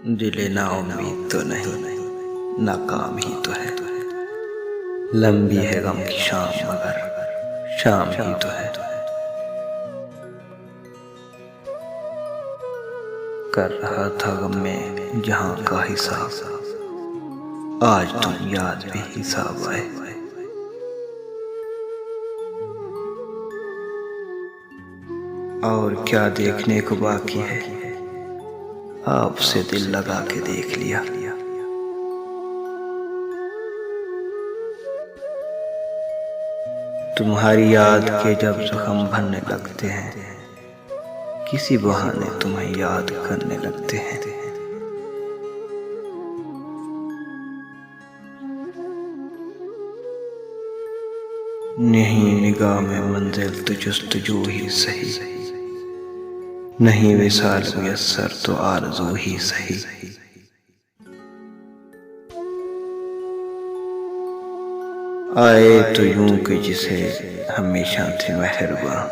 दिले ना उम्मीद तो नहीं, नाकाम ही तो है। लंबी है गम की शाम मगर शाम ही तो है। कर रहा था गम में जहां का हिसाब, आज तुम याद भी हिसाब आए। और क्या देखने को बाकी है, आपसे दिल लगा के देख लिया। तुम्हारी याद के जब जख्म भरने लगते हैं, किसी बहाने तुम्हें याद करने लगते हैं। नहीं निगाह में मंजिल तो जुस्तजू ही सही, नहीं विसाल मुयस्सर तो आरज़ू ही सही। आए तो यूं कि जिसे हमेशा थे मेहरबान,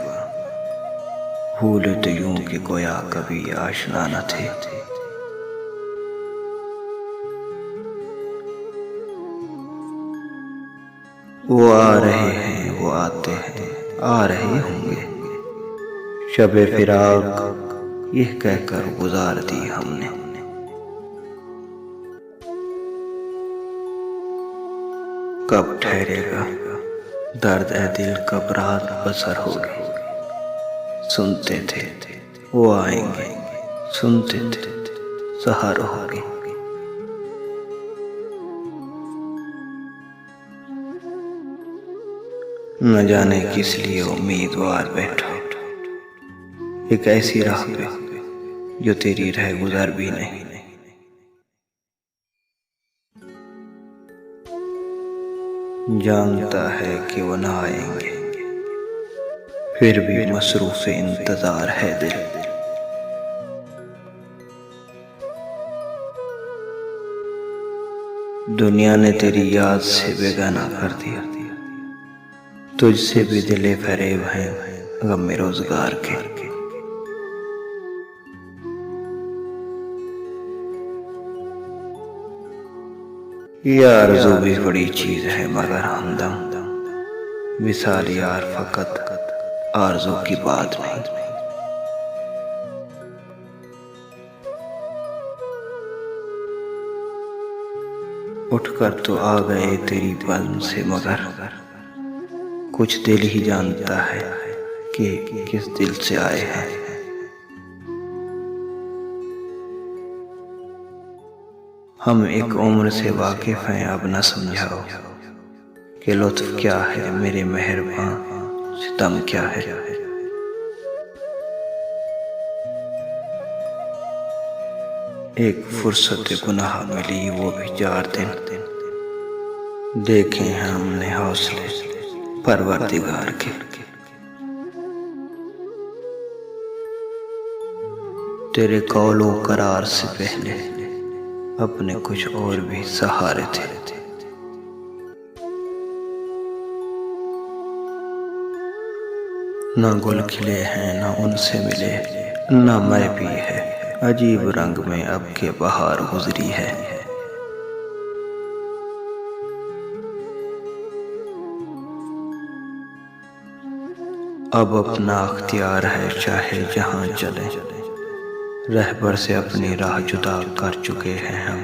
भूले तो यूं कि गोया कभी आशना न थे। वो आ रहे हैं, वो आते हैं, आ रहे होंगे। शबे फिराक यह कहकर गुजार दी हमने। कब ठहरेगा दर्द ए दिल, कब रात बसर होगी। सुनते थे वो आएंगे, सुनते थे सहर होगी। न जाने किस लिए उम्मीदवार बैठा, एक ऐसी राह पे जो तेरी रह गुजर भी नहीं। जानता है कि वो ना आएंगे, फिर भी मसरूफ इंतजार है दिल। दुनिया ने तेरी याद से बेगाना कर दिया, तुझसे भी दिले फरेब हैं गम रोजगार के। ये आरज़ू भी बड़ी चीज है मगर हमदम, विसाल यार फकत आरज़ू की बात नहीं। उठकर तो आ गए तेरी बल्म से मगर कुछ दिल ही जानता है कि किस दिल से आए हैं। हम एक उम्र से वाकिफ हैं, अब न समझाओ कि लुत्फ क्या है मेरे मेहरबान, सितम क्या है। एक फुर्सत गुनाह मिली वो भी 4 दिन, देखे हैं हमने हौसले परवरदिगार के। तेरे कौलो करार से पहले अपने कुछ और भी सहारे थे। ना गुल खिले हैं, ना उनसे मिले, ना मैं भी है। अजीब रंग में अब के बहार गुजरी है। अब अपना अख्तियार है, चाहे जहां चले। रहबर से अपनी राह जुदा कर चुके हैं हम।